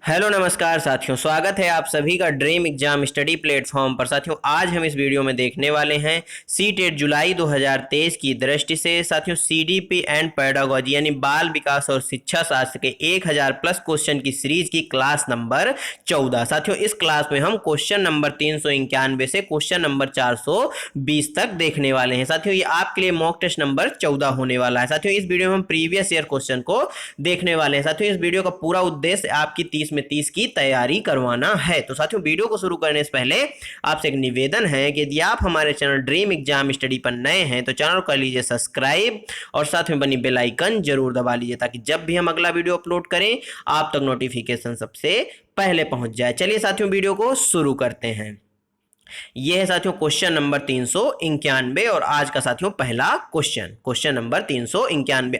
Hello नमस्कार साथियों, स्वागत है आप सभी का ड्रीम एग्जाम स्टडी प्लेटफॉर्म पर। साथियों आज हम इस वीडियो में देखने वाले हैं सीटेट जुलाई 2023 की दृष्टि से साथियों सीडीपी एंड पेडागोजी यानी बाल विकास और शिक्षा शास्त्र के 1000 प्लस क्वेश्चन की सीरीज की क्लास नंबर 14। साथियों इस क्लास में हम क्वेश्चन नंबर 391 से क्वेश्चन नंबर 420 तक देखने वाले हैं। साथियों ये आपके लिए मॉक टेस्ट नंबर 14 होने वाला है। साथियों इस वीडियो में हम प्रीवियस ईयर क्वेश्चन को देखने वाले हैं। साथियों इस वीडियो का पूरा उद्देश्य आपकी 30 में 30 की तैयारी करवाना है। तो साथियों वीडियो को शुरू करने से पहले आपसे एक निवेदन है कि यदि आप हमारे चैनल ड्रीम एग्जाम स्टडी पर नए हैं तो चैनल कर लीजिए सब्सक्राइब और साथ में बनी बेल आइकन जरूर दबा लीजिए ताकि जब भी हम अगला वीडियो अपलोड करें आप तक नोटिफिकेशन सबसे पहले पहुंच जाए। चलिए साथियों वीडियो को शुरू करते हैं। यह है साथियों क्वेश्चन नंबर 391 और आज का साथियों पहला क्वेश्चन नंबर 391।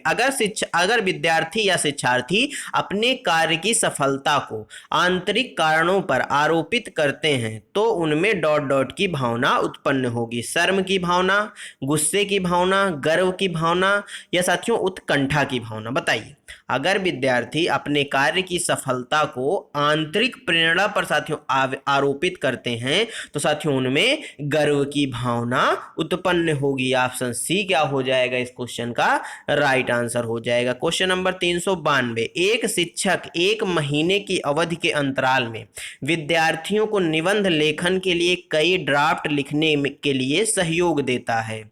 अगर विद्यार्थी या शिक्षार्थी अपने कार्य की सफलता को आंतरिक कारणों पर आरोपित करते हैं तो उनमें डॉट डॉट की भावना उत्पन्न होगी। शर्म की भावना, गुस्से की भावना, गर्व की भावना या साथियों उत्कंठा की भावना। बताइए अगर विद्यार्थी अपने कार्य की सफलता को आंतरिक प्रेरणा पर साथियों आरोपित करते हैं तो साथियों उनमें गर्व की भावना उत्पन्न होगी। ऑप्शन सी क्या हो जाएगा इस क्वेश्चन का राइट आंसर हो जाएगा। Question number 392। एक शिक्षक 1 महीने की अवधि के अंतराल में विद्यार्थियों को निबंध लेखन के लिए कई ड्राफ्ट लिखने के लिए सहयोग देता है।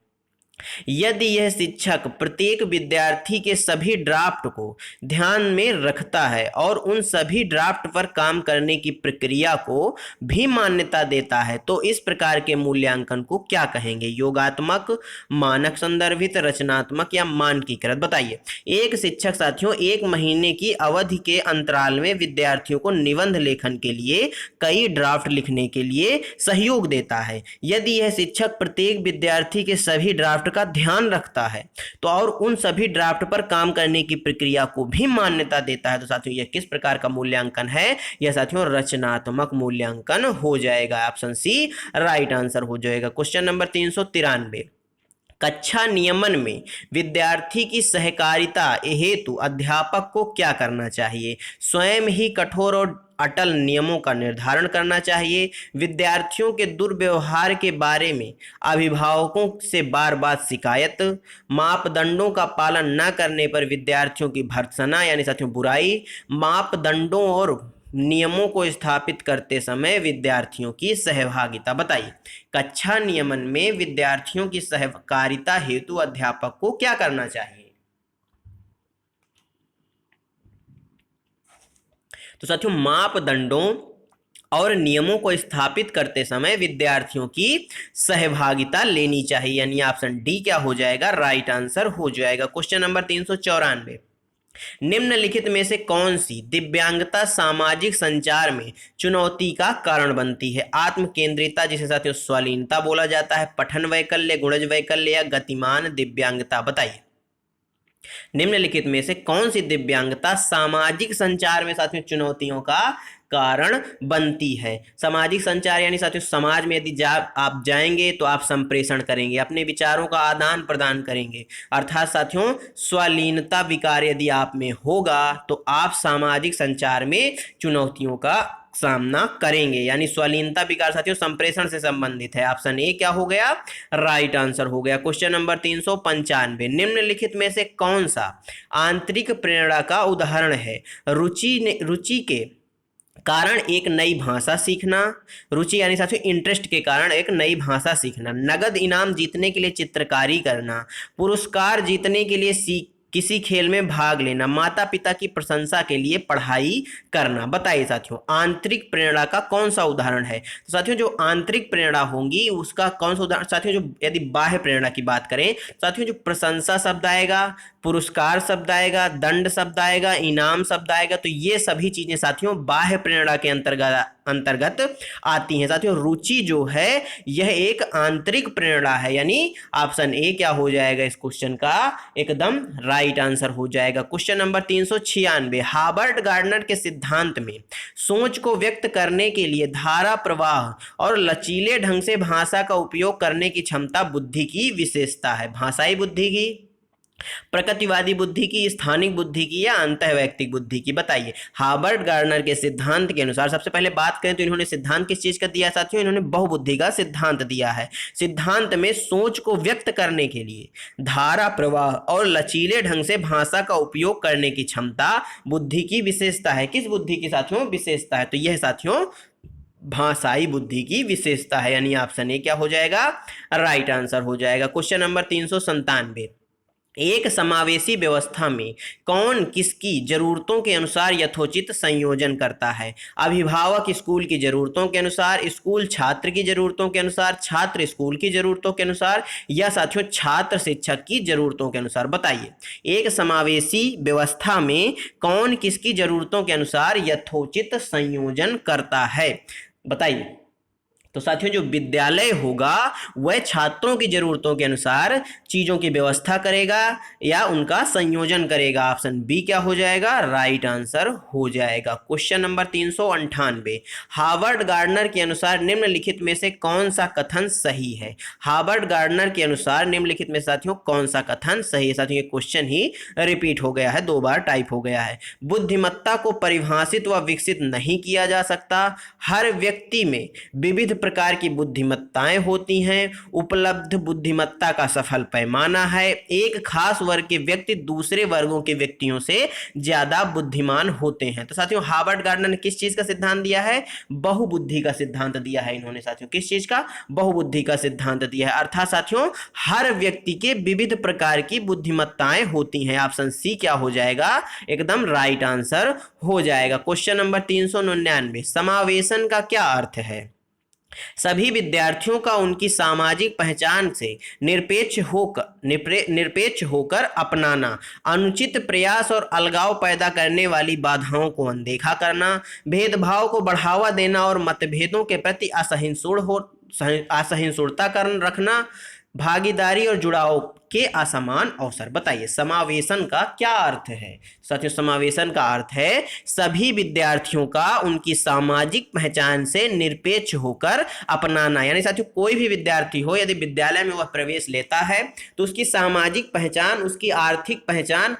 यदि यह शिक्षक प्रत्येक विद्यार्थी के सभी ड्राफ्ट को ध्यान में रखता है और उन सभी ड्राफ्ट पर काम करने की प्रक्रिया को भी मान्यता देता है तो इस प्रकार के मूल्यांकन को क्या कहेंगे? योगात्मक, मानक संदर्भित, रचनात्मक या मानकीकृत। बताइए एक शिक्षक साथियों 1 महीने की अवधि के अंतराल में विद्यार्थियों को निबंध लेखन के लिए कई ड्राफ्ट लिखने के लिए सहयोग देता है। यदि यह शिक्षक प्रत्येक विद्यार्थी के सभी ड्राफ्ट का ध्यान रखता है तो और उन सभी ड्राफ्ट पर काम करने की प्रक्रिया को भी मान्यता देता है तो साथियों यह किस प्रकार का मूल्यांकन है? यह साथियों रचनात्मक मूल्यांकन हो जाएगा। ऑप्शन सी राइट आंसर हो जाएगा। Question number 393। कक्षा नियमन में विद्यार्थी की सहकारिता हेतु अध्यापक को क्या करना चाहिए? स्वयं ही कठोर और अटल नियमों का निर्धारण करना चाहिए। विद्यार्थियों के दुर्व्यवहार के बारे में अभिभावकों से बार बार शिकायत। मापदंडों का पालन न करने पर विद्यार्थियों की भर्त्सना यानी साथियों बुराई। मापदंडों और नियमों को स्थापित करते समय विद्यार्थियों की सहभागिता। बताइए कक्षा नियमन में विद्यार्थियों की सहकारिता हेतु अध्यापक को क्या करना चाहिए? तो साथियों मापदंडों और नियमों को स्थापित करते समय विद्यार्थियों की सहभागिता लेनी चाहिए यानी ऑप्शन डी क्या हो जाएगा राइट आंसर हो जाएगा। Question number 394। निम्नलिखित में से कौन सी दिव्यांगता सामाजिक संचार में चुनौती का कारण बनती है? आत्म केंद्रिता जिसे साथियों स्वलीनता बोला जाता है, पठन वैकल्य, गुणज वैकल्य या गतिमान दिव्यांगता। बताइए निम्नलिखित में से कौन सी दिव्यांगता सामाजिक संचार में साथियों चुनौतियों का कारण बनती है? सामाजिक संचार यानी साथियों समाज में यदि आप जाएंगे तो आप संप्रेषण करेंगे, अपने विचारों का आदान प्रदान करेंगे। अर्थात साथियों स्वलीनता विकार यदि आप में होगा तो आप सामाजिक संचार में चुनौतियों का सामना करेंगे यानी स्वलीनता विकार साथियों संप्रेषण से संबंधित है। ऑप्शन ए क्या हो गया राइट आंसर हो गया। Question number 395। निम्नलिखित में से कौन सा आंतरिक प्रेरणा का उदाहरण है? रुचि के कारण एक नई भाषा सीखना। रुचि यानी साथियों इंटरेस्ट के कारण एक नई भाषा सीखना। नगद इनाम जीतने के लिए चित्रकारी करना। पुरस्कार जीतने के लिए किसी खेल में भाग लेना। माता पिता की प्रशंसा के लिए पढ़ाई करना। बताइए साथियों आंतरिक प्रेरणा का कौन सा उदाहरण है? तो साथियों जो आंतरिक प्रेरणा होंगी उसका कौन सा उदाहरण? साथियों जो यदि बाह्य प्रेरणा की बात करें साथियों जो प्रशंसा शब्द आएगा, पुरस्कार शब्द आएगा, दंड शब्द आएगा, इनाम शब्द आएगा तो ये सभी चीजें साथियों बाह्य प्रेरणा के अंतर्गत आती हैं। साथियों रुचि जो है यह एक आंतरिक प्रेरणा है यानी ऑप्शन ए क्या हो जाएगा इस क्वेश्चन का एकदम राइट आंसर हो जाएगा। Question number 396। हार्वर्ड गार्डनर के सिद्धांत में सोच को व्यक्त करने के लिए धारा प्रवाह और लचीले ढंग से भाषा का उपयोग करने की क्षमता बुद्धि की विशेषता है। भाषाई बुद्धि की, प्रकृतिवादी बुद्धि की, स्थानिक बुद्धि की, या अंतःवैयक्तिक बुद्धि की? बताइए। हार्वर्ड गार्डनर के सिद्धांत के अनुसार, सबसे पहले बात करें तो इन्होंने सिद्धांत किस चीज का दिया साथियों? इन्होंने बहुबुद्धि का सिद्धांत दिया है। सिद्धांत में सोच को व्यक्त करने के लिए धारा प्रवाह और लचीले ढंग से भाषा का उपयोग करने की क्षमता बुद्धि की विशेषता है। किस बुद्धि की साथियों विशेषता है? तो यह साथियों भाषाई बुद्धि की विशेषता है, यानी ऑप्शन ए क्या हो जाएगा? राइट आंसर हो जाएगा। क्वेश्चन नंबर 397, एक समावेशी व्यवस्था में कौन किसकी जरूरतों के अनुसार यथोचित संयोजन करता है? अभिभावक स्कूल की जरूरतों के अनुसार, स्कूल छात्र की जरूरतों के अनुसार, छात्र स्कूल की जरूरतों के अनुसार, या साथियों छात्र शिक्षक की जरूरतों के अनुसार? बताइए। एक समावेशी व्यवस्था में कौन किसकी जरूरतों के अनुसार यथोचित संयोजन करता है? बताइए। तो साथियों जो विद्यालय होगा वह छात्रों की जरूरतों के अनुसार चीजों की व्यवस्था करेगा या उनका संयोजन करेगा। ऑप्शन बी क्या हो जाएगा? राइट आंसर हो जाएगा। क्वेश्चन नंबर 398, हार्वर्ड गार्डनर के अनुसार निम्नलिखित में से कौन सा कथन सही है? हार्वर्ड गार्डनर के अनुसार निम्नलिखित में साथियों कौन सा कथन सही है? साथियों ये क्वेश्चन ही रिपीट हो गया है, 2 बार टाइप हो गया है। बुद्धिमत्ता को परिभाषित व विकसित नहीं किया जा सकता। हर व्यक्ति में विविध प्रकार की बुद्धिमत्ताएं होती हैं। उपलब्ध बुद्धिमत्ता का सफल पैमाना है। एक खास वर्ग के व्यक्ति दूसरे वर्गों के व्यक्तियों से ज्यादा बुद्धिमान होते हैं। तो साथियों हार्वर्ड गार्डनर ने किस चीज का सिद्धांत दिया है? बहुबुद्धि का सिद्धांत दिया है इन्होंने साथियों। किस चीज का? बहुबुद्धि का सिद्धांत दिया है। अर्थात साथियों हर व्यक्ति के विविध प्रकार की बुद्धिमत्ताएं होती हैं। ऑप्शन सी क्या हो जाएगा? एकदम राइट आंसर हो जाएगा। क्वेश्चन नंबर 399, समावेशन का क्या अर्थ है? सभी विद्यार्थियों का उनकी सामाजिक पहचान से निरपेक्ष होकर अपनाना, अनुचित प्रयास और अलगाव पैदा करने वाली बाधाओं को अनदेखा करना, भेदभाव को बढ़ावा देना और मतभेदों के प्रति असहिष्णुता रखना, भागीदारी और जुड़ाव के असमान अवसर। बताइए समावेशन का क्या अर्थ है? साथियों समावेशन का अर्थ है सभी विद्यार्थियों का उनकी सामाजिक पहचान से निरपेक्ष होकर अपनाना। यानी साथियों कोई भी विद्यार्थी हो यदि विद्यालय में वह प्रवेश लेता है तो उसकी सामाजिक पहचान, उसकी आर्थिक पहचान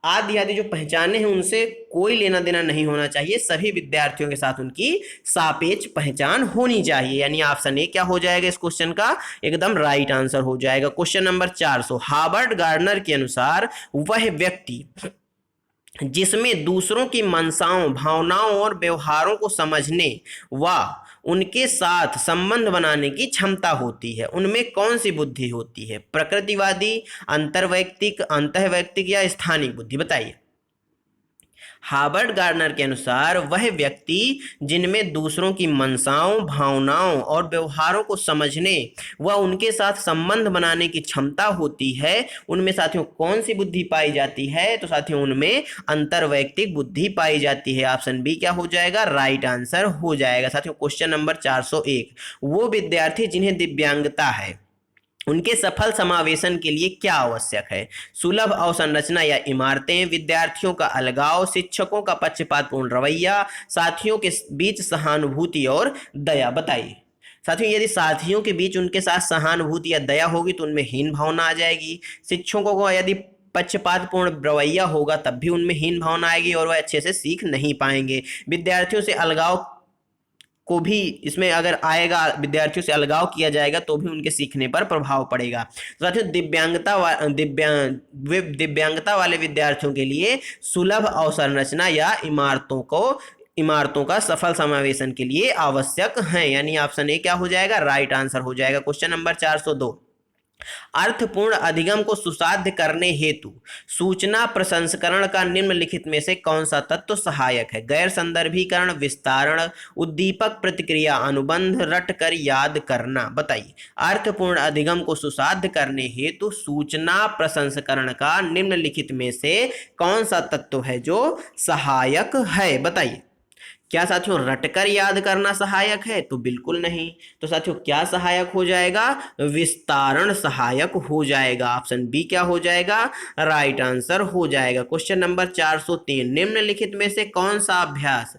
आदि आदि जो पहचाने हैं उनसे कोई लेना देना नहीं होना चाहिए। सभी विद्यार्थियों के साथ उनकी सापेक्ष पहचान होनी चाहिए। यानी ऑप्शन ए क्या हो जाएगा इस क्वेश्चन का? एकदम राइट आंसर हो जाएगा। क्वेश्चन नंबर 400, हार्वर्ड गार्डनर के अनुसार वह व्यक्ति जिसमें दूसरों की मनसाओं, भावनाओं और व्यवहारों को समझने व उनके साथ संबंध बनाने की क्षमता होती है, उनमें कौन सी बुद्धि होती है? प्रकृतिवादी, अंतर्वैयक्तिक, अंतःवैयक्तिक या स्थानिक बुद्धि? बताइए। हार्वर्ड गार्डनर के अनुसार वह व्यक्ति जिनमें दूसरों की मनसाओं, भावनाओं और व्यवहारों को समझने व उनके साथ संबंध बनाने की क्षमता होती है, उनमें साथियों कौन सी बुद्धि पाई जाती है? तो साथियों उनमें अंतर्वैयक्तिक बुद्धि पाई जाती है। ऑप्शन बी क्या हो जाएगा? राइट आंसर हो जाएगा। साथियों क्वेश्चन नंबर 401, वो विद्यार्थी जिन्हें दिव्यांगता है उनके सफल समावेशन के लिए क्या आवश्यक है? सुलभ अवसंरचना या इमारतें, विद्यार्थियों का अलगाव, शिक्षकों का पक्षपातपूर्ण रवैया, साथियों के बीच सहानुभूति और दया। बताइए। साथियों यदि साथियों के बीच उनके साथ सहानुभूति या दया होगी तो उनमें हीन भावना आ जाएगी। शिक्षकों को यदि पक्षपातपूर्ण रवैया होगा तब भी उनमें हीन भावना आएगी और वह अच्छे से सीख नहीं पाएंगे। विद्यार्थियों से अलगाव को भी इसमें अगर आएगा, विद्यार्थियों से अलगाव किया जाएगा तो भी उनके सीखने पर प्रभाव पड़ेगा। साथियों दिव्यांगता वाले विद्यार्थियों के लिए सुलभ अवसंरचना या इमारतों का सफल समावेशन के लिए आवश्यक है। यानी ऑप्शन ए क्या हो जाएगा? राइट आंसर हो जाएगा। क्वेश्चन नंबर 402, अर्थपूर्ण अधिगम को सुसाध्य करने हेतु सूचना प्रसंस्करण का निम्नलिखित में से कौन सा तत्व सहायक है? गैर संदर्भीकरण, विस्तारण, उद्दीपक, प्रतिक्रिया, अनुबंध, रटकर याद करना। बताइए। अर्थपूर्ण अधिगम को सुसाध्य करने हेतु सूचना प्रसंस्करण का निम्नलिखित में से कौन सा तत्व है जो सहायक है? बताइए। क्या साथियों रटकर याद करना सहायक है? तो बिल्कुल नहीं। तो साथियों क्या सहायक हो जाएगा? विस्तारण सहायक हो जाएगा। ऑप्शन बी क्या हो जाएगा? राइट आंसर हो जाएगा। क्वेश्चन नंबर 403, निम्नलिखित में से कौन सा अभ्यास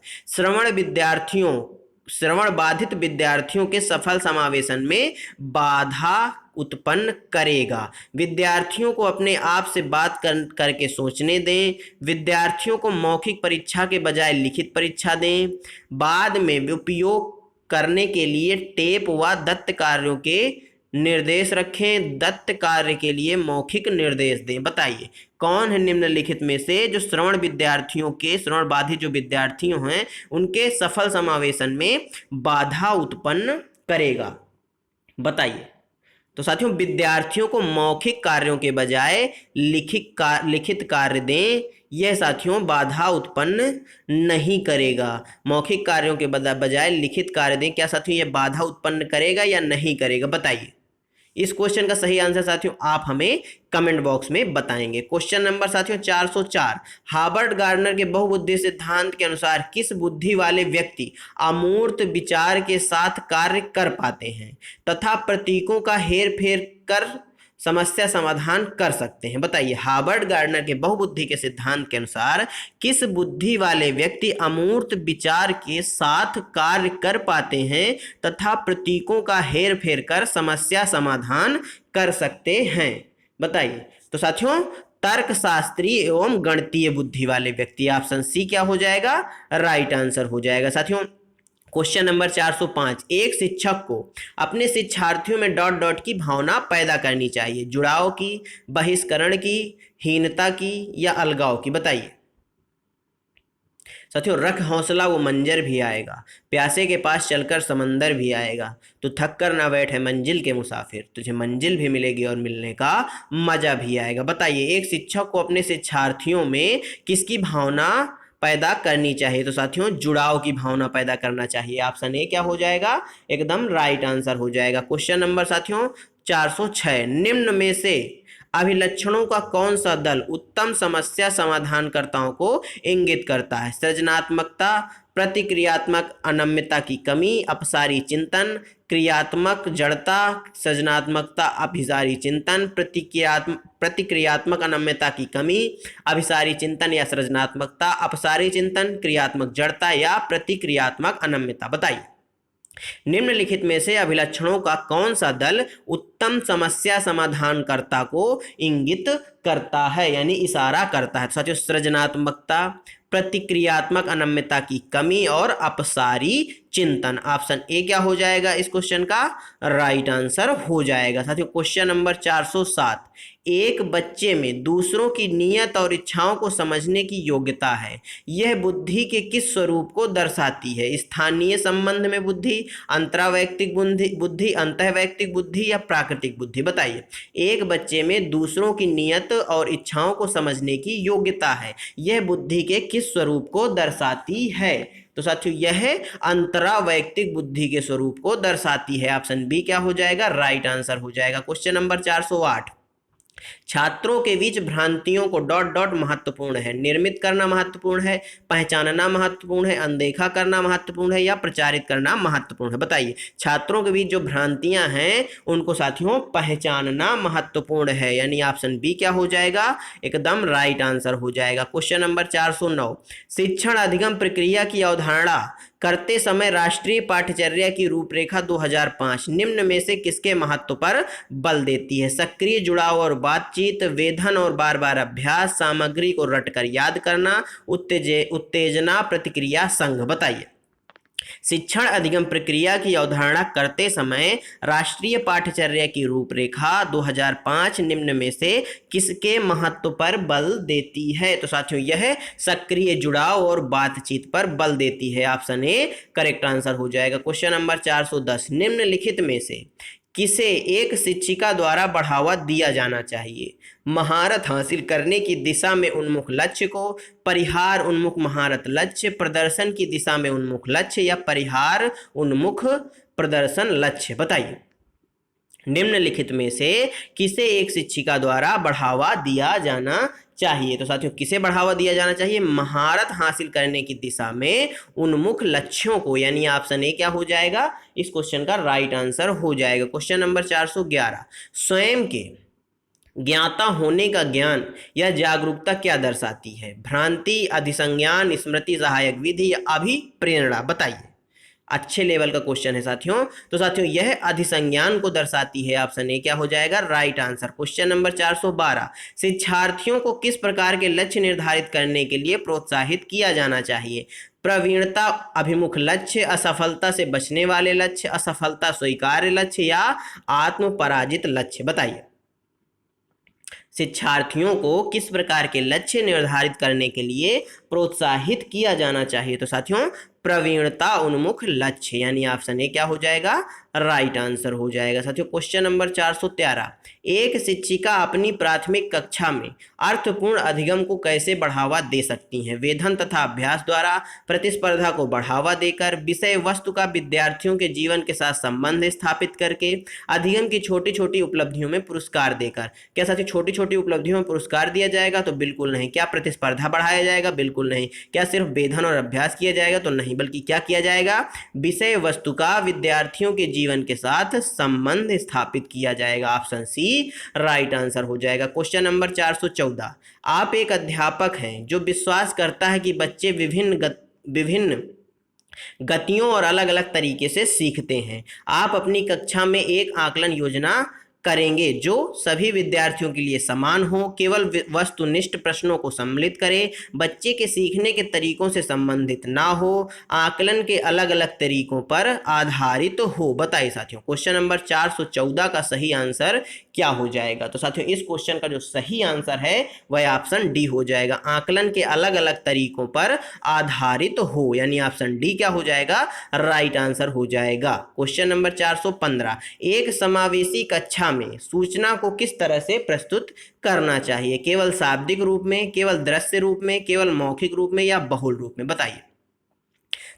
श्रवण बाधित विद्यार्थियों के सफल समावेशन में बाधा उत्पन्न करेगा। विद्यार्थियों को अपने आप से बात करके सोचने दें। विद्यार्थियों को मौखिक परीक्षा के बजाय लिखित परीक्षा दें। बाद में उपयोग करने के लिए टेप व दत्त कार्यों के निर्देश रखें। दत्त कार्य के लिए मौखिक निर्देश दें। बताइए कौन है निम्नलिखित में से जो श्रवण विद्यार्थियों के, श्रवण बाधित जो विद्यार्थियों हैं उनके सफल समावेशन में बाधा उत्पन्न करेगा? बताइए। तो साथियों विद्यार्थियों को मौखिक कार्यों के बजाय लिखित कार्य दें, यह साथियों बाधा उत्पन्न नहीं करेगा। मौखिक कार्यों के बजाय लिखित कार्य दें, क्या साथियों यह बाधा उत्पन्न करेगा या नहीं करेगा? बताइए। इस क्वेश्चन का सही आंसर साथियों आप हमें कमेंट बॉक्स में बताएंगे। क्वेश्चन नंबर साथियों 404, हार्वर्ड गार्डनर के बहुबुद्धि सिद्धांत के अनुसार किस बुद्धि वाले व्यक्ति अमूर्त विचार के साथ कार्य कर पाते हैं तथा प्रतीकों का हेर फेर कर समस्या समाधान कर सकते हैं? बताइए। हार्वर्ड गार्डनर के बहुबुद्धि के सिद्धांत के अनुसार किस बुद्धि वाले व्यक्ति अमूर्त विचार के साथ कार्य कर पाते हैं तथा प्रतीकों का हेर फेर कर समस्या समाधान कर सकते हैं? बताइए। तो साथियों तर्कशास्त्री एवं गणितीय बुद्धि वाले व्यक्ति, ऑप्शन सी क्या हो जाएगा? राइट आंसर हो जाएगा। साथियों क्वेश्चन नंबर 405, एक शिक्षक को अपने शिक्षार्थियों में डॉट डॉट की भावना पैदा करनी चाहिए। जुड़ाव की, बहिष्करण की, हीनता की या अलगाव की? बताइए। साथियों रख हौसला वो मंजर भी आएगा, प्यासे के पास चलकर समंदर भी आएगा, तो थक कर ना बैठे मंजिल के मुसाफिर, तुझे मंजिल भी मिलेगी और मिलने का मजा भी आएगा। बताइए एक शिक्षक को अपने शिक्षार्थियों में किसकी भावना पैदा करनी चाहिए? तो साथियों जुड़ाव की भावना पैदा करना चाहिए। ऑप्शन ए क्या हो जाएगा? एकदम राइट आंसर हो जाएगा। क्वेश्चन नंबर साथियों 406, निम्न में से अभिलक्षणों का कौन सा दल उत्तम समस्या समाधानकर्ताओं को इंगित करता है? सृजनात्मकता, प्रतिक्रियात्मक अनम्यता की कमी, अपसारी चिंतन, क्रियात्मक जड़ता, सृजनात्मकता, अभिसारी चिंतन, प्रतिक्रियात्मक अनम्यता की कमी, अभिसारी चिंतन या सृजनात्मकता, अपसारी चिंतन, क्रियात्मक जड़ता या प्रतिक्रियात्मक अनम्यता? बताइए। निम्नलिखित में से अभिलक्षणों का कौन सा दल उत्तम समस्या समाधानकर्ता को इंगित करता है यानी इशारा करता है? साथियों सृजनात्मकता, प्रतिक्रियात्मक अनम्यता की कमी और अपसारी चिंतन। ऑप्शन ए क्या हो जाएगा इस क्वेश्चन का? राइट आंसर हो जाएगा। साथियों क्वेश्चन नंबर 407, एक बच्चे में दूसरों की नीयत और इच्छाओं को समझने की योग्यता है, यह बुद्धि के किस स्वरूप को दर्शाती है? स्थानीय संबंध में बुद्धि, अंतरावैयक्तिक बुद्धि, अंतःवैयक्तिक बुद्धि या प्राकृतिक बुद्धि? बताइए। एक बच्चे में दूसरों की नीयत और इच्छाओं को समझने की योग्यता है, यह बुद्धि के किस स्वरूप को दर्शाती है? तो साथियों यह अंतरावैयक्तिक बुद्धि के स्वरूप को दर्शाती है। ऑप्शन बी क्या हो जाएगा? राइट आंसर हो जाएगा। क्वेश्चन नंबर 408, छात्रों के बीच भ्रांतियों को डॉट डॉट महत्वपूर्ण है। निर्मित करना महत्वपूर्ण है, पहचानना महत्वपूर्ण है, अनदेखा करना महत्वपूर्ण है या प्रचारित करना महत्वपूर्ण है? बताइए। छात्रों के बीच जो भ्रांतियां हैं उनको साथियों पहचानना महत्वपूर्ण है, यानी ऑप्शन बी क्या हो जाएगा? एकदम राइट आंसर हो जाएगा। क्वेश्चन नंबर 409, शिक्षण अधिगम प्रक्रिया की अवधारणा करते समय राष्ट्रीय पाठ्यचर्या की रूपरेखा 2005 निम्न में से किसके महत्व पर बल देती है? सक्रिय जुड़ाव और बातचीत, वेधन और बार बार अभ्यास, सामग्री को रटकर याद करना, उत्तेजना प्रतिक्रिया संघ? बताइए। शिक्षण अधिगम प्रक्रिया की अवधारणा करते समय राष्ट्रीय पाठ्यचर्या की रूपरेखा 2005 निम्न में से किसके महत्व पर बल देती है? तो साथियों यह सक्रिय जुड़ाव और बातचीत पर बल देती है। ऑप्शन ए करेक्ट आंसर हो जाएगा। क्वेश्चन नंबर 410, निम्नलिखित में से किसे एक शिक्षिका द्वारा बढ़ावा दिया जाना चाहिए? महारत हासिल करने की दिशा में उन्मुख लक्ष्य को, परिहार उन्मुख महारत लक्ष्य, प्रदर्शन की दिशा में उन्मुख लक्ष्य या परिहार उन्मुख प्रदर्शन लक्ष्य? बताइए। निम्नलिखित में से किसे एक शिक्षिका द्वारा बढ़ावा दिया जाना चाहिए? तो साथियों किसे बढ़ावा दिया जाना चाहिए? महारत हासिल करने की दिशा में उन्मुख लक्ष्यों को, यानी ऑप्शन ए क्या हो जाएगा? इस क्वेश्चन का राइट आंसर हो जाएगा। क्वेश्चन नंबर 411, स्वयं के ज्ञाता होने का ज्ञान या जागरूकता क्या दर्शाती है? भ्रांति, अधिसंज्ञान, स्मृति सहायक विधि या अभिप्रेरणा? बताइए। अच्छे लेवल का क्वेश्चन है साथियों। तो साथियों यह अधिसंज्ञान को दर्शाती है, ऑप्शन ए क्या हो जाएगा राइट आंसर। क्वेश्चन नंबर 412, शिक्षार्थियों को किस प्रकार के लक्ष्य निर्धारित करने के लिए प्रोत्साहित किया जाना चाहिए? प्रवीणता अभिमुख लक्ष्य, असफलता से बचने वाले लक्ष्य, असफलता स्वीकार्य लक्ष्य या आत्म पराजित लक्ष्य? बताइए शिक्षार्थियों को किस प्रकार के लक्ष्य निर्धारित करने के लिए प्रोत्साहित किया जाना चाहिए? तो साथियों प्रवीणता उन्मुख लक्ष्य, यानी ऑप्शन ए क्या हो जाएगा राइट आंसर हो जाएगा। साथियों क्वेश्चन नंबर 413, एक शिक्षिका अपनी प्राथमिक कक्षा में अर्थपूर्ण अधिगम को कैसे बढ़ावा दे सकती हैं? वेधन तथा अभ्यास द्वारा, प्रतिस्पर्धा को बढ़ावा देकर, विषय वस्तु का विद्यार्थियों के जीवन के साथ संबंध स्थापित करके, अधिगम की छोटी छोटी उपलब्धियों में पुरस्कार देकर। क्या साथियों छोटी छोटी उपलब्धियों में पुरस्कार दिया जाएगा? तो बिल्कुल नहीं। क्या प्रतिस्पर्धा बढ़ाया जाएगा? बिल्कुल नहीं। क्या सिर्फ वेधन और अभ्यास किया जाएगा? तो नहीं, बल्कि क्या किया जाएगा विषय वस्तु का विद्यार्थियों के जीवन के साथ संबंध स्थापित किया जाएगा। ऑप्शन सी राइट आंसर हो जाएगा। क्वेश्चन नंबर 414, आप एक अध्यापक हैं जो विश्वास करता है कि बच्चे विभिन्न गतियों और अलग अलग तरीके से सीखते हैं। आप अपनी कक्षा में एक आकलन योजना करेंगे जो सभी विद्यार्थियों के लिए समान हो, केवल वस्तुनिष्ठ प्रश्नों को सम्मिलित करे, बच्चे के सीखने के तरीकों से संबंधित ना हो, आकलन के अलग अलग तरीकों पर आधारित हो। बताइए साथियों क्वेश्चन नंबर 414 का सही आंसर क्या हो जाएगा? तो साथियों इस क्वेश्चन का जो सही आंसर है वह ऑप्शन डी हो जाएगा, आकलन के अलग अलग तरीकों पर आधारित हो, यानी ऑप्शन डी क्या हो जाएगा राइट आंसर हो जाएगा। क्वेश्चन नंबर 415, एक समावेशी कक्षा में सूचना को किस तरह से प्रस्तुत करना चाहिए? केवल शाब्दिक रूप में, केवल दृश्य रूप में, केवल मौखिक रूप में या बहुल रूप में? बताइए।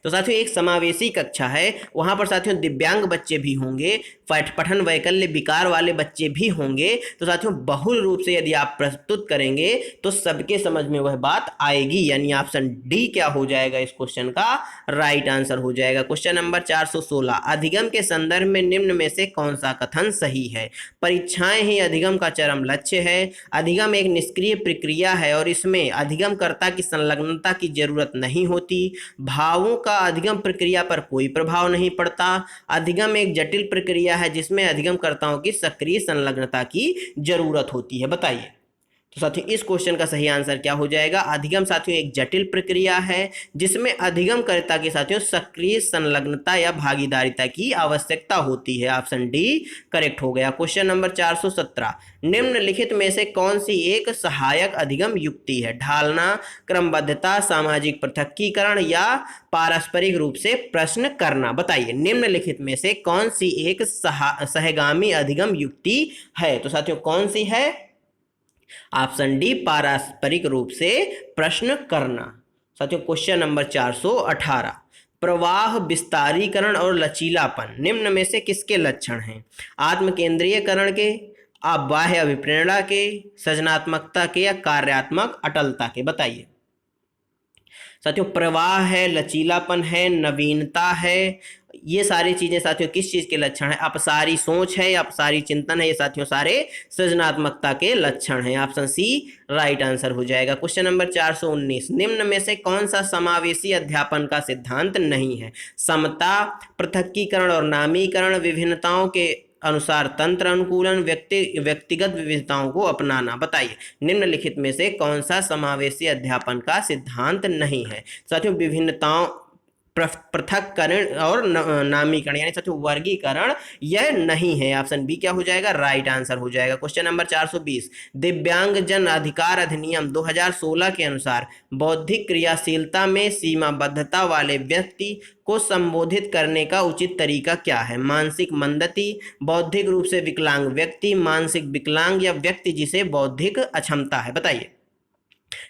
तो साथियों एक समावेशी कक्षा है, वहां पर साथियों दिव्यांग बच्चे भी होंगे, पठन वैकल्य विकार वाले बच्चे भी होंगे। तो साथियों बहुल रूप से यदि आप प्रस्तुत करेंगे तो सबके समझ में वह बात आएगी, यानी ऑप्शन डी क्या हो जाएगा इस क्वेश्चन का राइट आंसर हो जाएगा। क्वेश्चन नंबर 416, अधिगम के संदर्भ में निम्न में से कौन सा कथन सही है? परीक्षाएं ही अधिगम का चरम लक्ष्य है, अधिगम एक निष्क्रिय प्रक्रिया है और इसमें अधिगमकर्ता की संलग्नता की जरूरत नहीं होती, भावों का अधिगम प्रक्रिया पर कोई प्रभाव नहीं पड़ता, अधिगम एक जटिल प्रक्रिया है जिसमें अधिगमकर्ताओं की सक्रिय संलग्नता की जरूरत होती है। बताइए। तो साथियों इस क्वेश्चन का सही आंसर क्या हो जाएगा? अधिगम साथियों एक जटिल प्रक्रिया है जिसमें अधिगमकर्ता के साथियों सक्रिय संलग्नता या भागीदारिता की आवश्यकता होती है। ऑप्शन डी करेक्ट हो गया। क्वेश्चन नंबर 417, निम्नलिखित में से कौन सी एक सहायक अधिगम युक्ति है? ढालना, क्रमबद्धता, सामाजिक पृथक्कीकरण या पारस्परिक रूप से प्रश्न करना? बताइए निम्नलिखित में से कौन सी एक सहगामी अधिगम युक्ति है? तो साथियों कौन सी है? ऑप्शन डी पारस्परिक रूप से प्रश्न करना। साथियों क्वेश्चन नंबर 418, प्रवाह, विस्तारीकरण और लचीलापन निम्न में से किसके लक्षण हैं? आत्मकेंद्रीयकरण के, बाह्य अभिप्रेरणा के, सृजनात्मकता के या कार्यात्मक अटलता के? बताइए। साथियों प्रवाह है, लचीलापन है, नवीनता है, ये सारी चीजें साथियों किस चीज के लक्षण है? अपसारी सोच है या अपसारी चिंतन है? ये साथियों सारे सृजनात्मकता के लक्षण हैं। ऑप्शन सी राइट आंसर हो जाएगा। क्वेश्चन नंबर 419, निम्न में से कौन सा समावेशी अध्यापन का सिद्धांत नहीं है? समता, पृथक्कीकरण और नामीकरण, विभिन्नताओं के अनुसार तंत्र अनुकूलन, व्यक्तिगत विविधताओं को अपनाना? बताइए निम्नलिखित में से कौन सा समावेशी अध्यापन का सिद्धांत नहीं है? साथियों विभिन्नताओं, पृथक्करण और नामीकरण यानी साथियों वर्गीकरण यह नहीं है। ऑप्शन बी क्या हो जाएगा राइट आंसर हो जाएगा। क्वेश्चन नंबर 420, दिव्यांग जन अधिकार अधिनियम 2016 के अनुसार बौद्धिक क्रियाशीलता में सीमाबद्धता वाले व्यक्ति को संबोधित करने का उचित तरीका क्या है? मानसिक मंदति, बौद्धिक रूप से विकलांग व्यक्ति, मानसिक विकलांग या व्यक्ति जिसे बौद्धिक अक्षमता है? बताइए।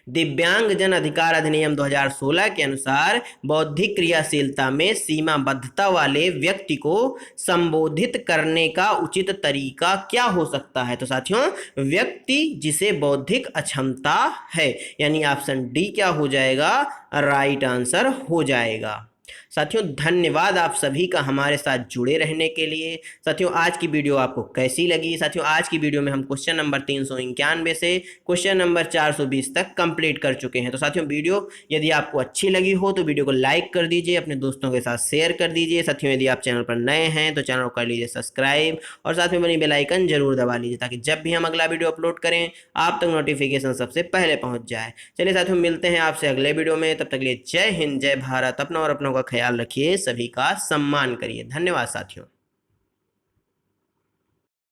दिव्यांग जन अधिकार अधिनियम 2016 के अनुसार बौद्धिक क्रियाशीलता में सीमाबद्धता वाले व्यक्ति को संबोधित करने का उचित तरीका क्या हो सकता है? तो साथियों व्यक्ति जिसे बौद्धिक अक्षमता है, यानी ऑप्शन डी क्या हो जाएगा राइट आंसर हो जाएगा। साथियों धन्यवाद आप सभी का हमारे साथ जुड़े रहने के लिए। साथियों आज की वीडियो आपको कैसी लगी? साथियों आज की वीडियो में हम क्वेश्चन नंबर 391 से क्वेश्चन नंबर 420 तक कंप्लीट कर चुके हैं। तो साथियों वीडियो यदि आपको अच्छी लगी हो तो वीडियो को लाइक कर दीजिए, अपने दोस्तों के साथ शेयर कर दीजिए। साथियों यदि आप चैनल पर नए हैं तो चैनल को कर लीजिए सब्सक्राइब और साथ में बनी बेल आइकन जरूर दबा लीजिए ताकि जब भी हम अगला वीडियो अपलोड करें आप तक नोटिफिकेशन सबसे पहले पहुंच जाए। चलिए साथियों मिलते हैं आपसे अगले वीडियो में, तब तक के लिए जय हिंद जय भारत। अपना और अपनों का ख्याल रखिए, सभी का सम्मान करिए। धन्यवाद साथियों।